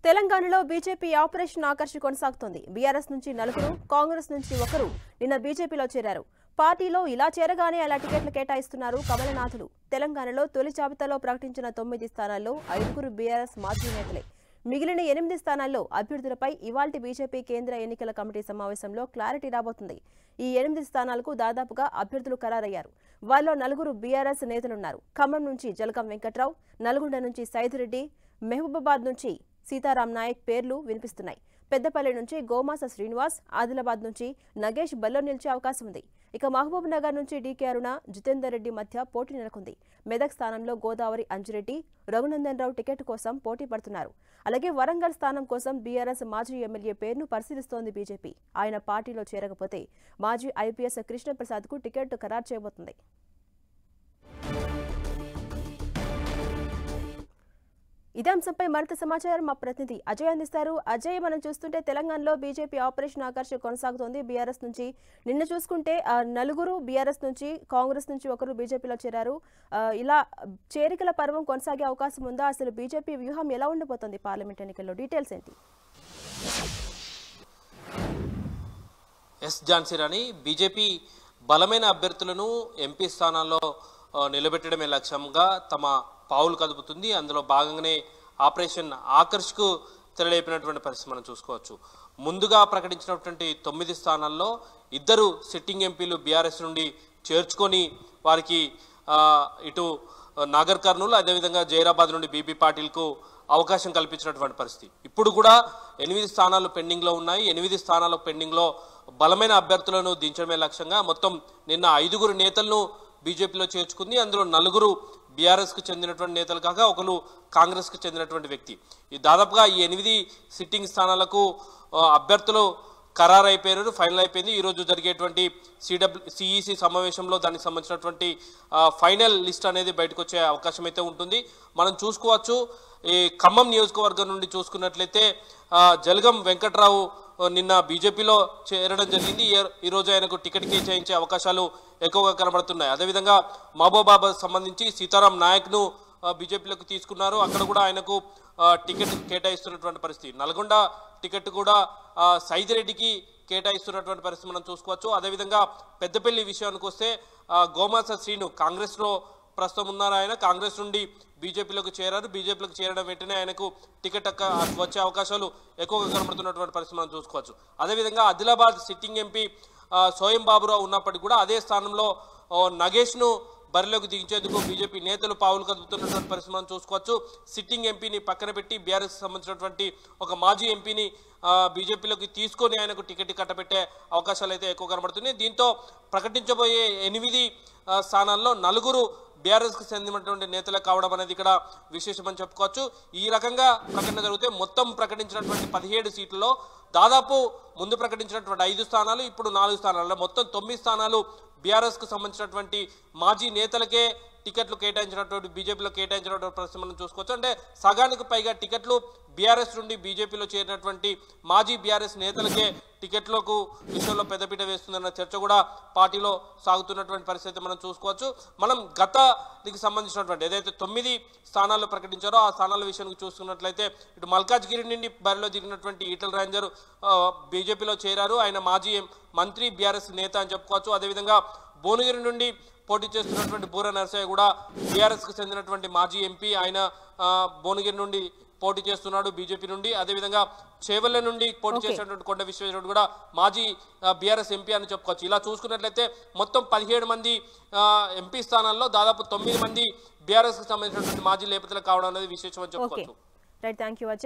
తెలంగాణలో BJP operation Akarsh కొనసాగుతోంది. BRS నుంచి నలుగురు, కాంగ్రెస్ నుంచి ఒకరు నిన్న బీజేపీలో చేరారు. పార్టీలో ఇలా చేరగానే అలా టికెట్లు కేటాయిస్తున్నారు కమలనాథులు. తెలంగాణలో తొలి జాబితాలో ప్రకటించిన 9 స్థానాల్లో 5గురు బీఆర్ఎస్ మాజీ నేతలే. మిగిలిన 8 స్థానాల్లో అభ్యర్థులపై ఇవాల్టి బీజేపీ కేంద్ర ఎన్నికల కమిటీ సమావేశంలో క్లారిటీ రాబోతుంది. ఈ 8 స్థానాలకు దాదాపుగా అభ్యర్థులు ఖరారయ్యారు. వారిలో 4గురు బీఆర్ఎస్ నేతలున్నారు. ఖమ్మం నుంచి జలగం వెంకట్రావు, నల్గొండ నుంచి సైదిరెడ్డి, మహబూబాబాద్ నుంచి సీతారాం నాయక్ పేర్లు వినిపిస్తున్నాయి. పెద్దపల్లి నుంచి గోమాస శ్రీనివాస్, ఆదిలాబాద్ నుంచి నగేష్ బల్లో నిలిచే అవకాశం ఉంది. ఇక మహబూబ్ నగర్ నుంచి డీకే అరుణ, జితేందర్ రెడ్డి మధ్య పోటీ నెలకొంది. మెదక్ స్థానంలో గోదావరి అంజిరెడ్డి, రఘునందన్ రావు టికెట్ కోసం పోటీ పడుతున్నారు. అలాగే వరంగల్ స్థానం కోసం బీఆర్ఎస్ మాజీ ఎమ్మెల్యే పేరును పరిశీలిస్తోంది బీజేపీ. ఆయన పార్టీలో చేరకపోతే మాజీ ఐపీఎస్ కృష్ణప్రసాద్కు టికెట్ ఖరారు చేయబోతుంది. ఇదే అంశంపై మరింత సమాచారం మా ప్రతినిధి అజయ్ అందిస్తారు. అజయ్, మనం చూస్తుంటే తెలంగాణలో బీజేపీ ఆపరేషన్ ఆకర్ష్ కొనసాగుతోంది. బీఆర్ఎస్ నుంచి నిన్న చూసుకుంటే 4గురు బీఆర్ఎస్ నుంచి, కాంగ్రెస్ నుంచి ఒకరు బీజేపీలో చేరారు. ఇలా చేరికల పర్వం కొనసాగే అవకాశం ఉందా? అసలు బీజేపీ వ్యూహం ఎలా ఉండబోతోంది పార్లమెంట్ ఎన్నికల్లో? డీటెయిల్స్ ఏంటి? ఝాన్సీ రాణి, బీజేపీ బలమైన అభ్యర్థులను ఎంపీ స్థానాల్లో నిలబెట్టడమే లక్ష్యంగా తమ పావులు కదుపుతుంది. అందులో భాగంగానే ఆపరేషన్ ఆకర్ష్కు తెరలేపినటువంటి పరిస్థితి మనం చూసుకోవచ్చు. ముందుగా ప్రకటించినటువంటి 9 స్థానాల్లో 2 సిట్టింగ్ ఎంపీలు బీఆర్ఎస్ నుండి చేర్చుకొని వారికి ఇటు నాగర్ కర్నూలు, అదేవిధంగా జైరాబాద్ నుండి బీపీ పాటిల్కు అవకాశం కల్పించినటువంటి పరిస్థితి. ఇప్పుడు కూడా 8 స్థానాలు పెండింగ్లో ఉన్నాయి. 8 స్థానాలు పెండింగ్లో బలమైన అభ్యర్థులను దించడమే లక్ష్యంగా మొత్తం నిన్న 5గురు నేతలను బీజేపీలో చేర్చుకుంది. అందులో 4గురు బీఆర్ఎస్కు చెందినటువంటి నేతలు కాక ఒకరు కాంగ్రెస్కు చెందినటువంటి వ్యక్తి. ఈ దాదాపుగా ఈ 8 సిట్టింగ్ స్థానాలకు అభ్యర్థులు ఖరారు అయిపోయారు, ఫైనల్ అయిపోయింది. ఈరోజు జరిగేటువంటి సిఈసి సమావేశంలో దానికి సంబంధించినటువంటి ఫైనల్ లిస్ట్ అనేది బయటకు వచ్చే అవకాశం అయితే ఉంటుంది. మనం చూసుకోవచ్చు, ఈ ఖమ్మం నియోజకవర్గం నుండి చూసుకున్నట్లయితే జలగం వెంకట్రావు నిన్న బీజేపీలో చేరడం జరిగింది. ఈరోజు ఆయనకు టికెట్ కేటాయించే అవకాశాలు ఎక్కువగా కనబడుతున్నాయి. అదేవిధంగా మహబూబాబాద్ సంబంధించి సీతారాం నాయక్ను బీజేపీలోకి తీసుకున్నారు. అక్కడ కూడా ఆయనకు టికెట్ కేటాయిస్తున్నటువంటి పరిస్థితి. నల్గొండ టికెట్ కూడా సైదిరెడ్డికి కేటాయిస్తున్నటువంటి పరిస్థితి మనం చూసుకోవచ్చు. అదేవిధంగా పెద్దపల్లి విషయానికి వస్తే గోమాస శ్రీను కాంగ్రెస్లో ప్రస్తుతం ఉన్నారు. ఆయన కాంగ్రెస్ నుండి బీజేపీలోకి చేరారు. బీజేపీలోకి చేరడం వెంటనే ఆయనకు టికెట్ వచ్చే అవకాశాలు ఎక్కువగా కనబడుతున్నటువంటి పరిస్థితి మనం చూసుకోవచ్చు. అదేవిధంగా ఆదిలాబాద్ సిట్టింగ్ ఎంపీ సోయం బాబురావు ఉన్నప్పటికీ కూడా అదే స్థానంలో నగేష్ను బరిలోకి దించేందుకు బీజేపీ నేతలు పావులు కదుపుతున్నటువంటి పరిస్థితి మనం చూసుకోవచ్చు. సిట్టింగ్ ఎంపీని పక్కన పెట్టి బీఆర్ఎస్ సంబంధించినటువంటి ఒక మాజీ ఎంపీని బీజేపీలోకి తీసుకొని ఆయనకు టికెట్ కట్టబెట్టే అవకాశాలు అయితే ఎక్కువ కనబడుతున్నాయి. దీంతో ప్రకటించబోయే 8 స్థానాల్లో 4గురు బీఆర్ఎస్కి చెందినటువంటి నేతలే కావడం అనేది ఇక్కడ విశేషమని చెప్పుకోవచ్చు. ఈ రకంగా ప్రకటన జరిగితే మొత్తం ప్రకటించినటువంటి 17 సీట్లలో దాదాపు ముందు ప్రకటించినటువంటి 5 స్థానాలు, ఇప్పుడు 4 స్థానాల్లో మొత్తం 9 స్థానాలు బీఆర్ఎస్కు సంబంధించినటువంటి మాజీ నేతలకే టికెట్లు కేటాయించినటువంటి బీజేపీలో కేటాయించినటువంటి పరిస్థితి మనం చూసుకోవచ్చు. అంటే సగానికి పైగా టికెట్లు బీఆర్ఎస్ నుండి బీజేపీలో చేరినటువంటి మాజీ బీఆర్ఎస్ నేతలకే టికెట్లకు విషయంలో పెద్దపీట వేస్తుందన్న చర్చ కూడా పార్టీలో సాగుతున్నటువంటి పరిస్థితి మనం చూసుకోవచ్చు. మనం గతానికి సంబంధించినటువంటి ఏదైతే 9 స్థానాలు ప్రకటించారో ఆ స్థానాల విషయానికి చూసుకున్నట్లయితే ఇటు మల్కాజ్గిరి నుండి బరిలో దిగినటువంటి ఈటల రాజేందర్ బీజేపీలో చేరారు. ఆయన మాజీ మంత్రి, బీఆర్ఎస్ నేత అని చెప్పుకోవచ్చు. అదేవిధంగా భువనగిరి నుండి పోటీ చేస్తున్నటువంటి బూర నరసయ్య కూడా బీఆర్ఎస్కు చెందినటువంటి మాజీ ఎంపీ. ఆయన భువనగిరి నుండి పోటీ చేస్తున్నాడు బీజేపీ నుండి. అదేవిధంగా చేవెళ్ల నుండి పోటీ చేసినటువంటి కొండ విశ్వేశ్వరరెడ్డి కూడా మాజీ బీఆర్ఎస్ ఎంపీ అని చెప్పుకోవచ్చు. ఇలా చూసుకున్నట్లయితే మొత్తం 17 మంది ఎంపీ స్థానాల్లో దాదాపు 9 మంది బీఆర్ఎస్కి సంబంధించినటువంటి మాజీ లేపతలు కావడం అనేది విశేషం అని చెప్పుకోవచ్చు. Right, thank you Ajay.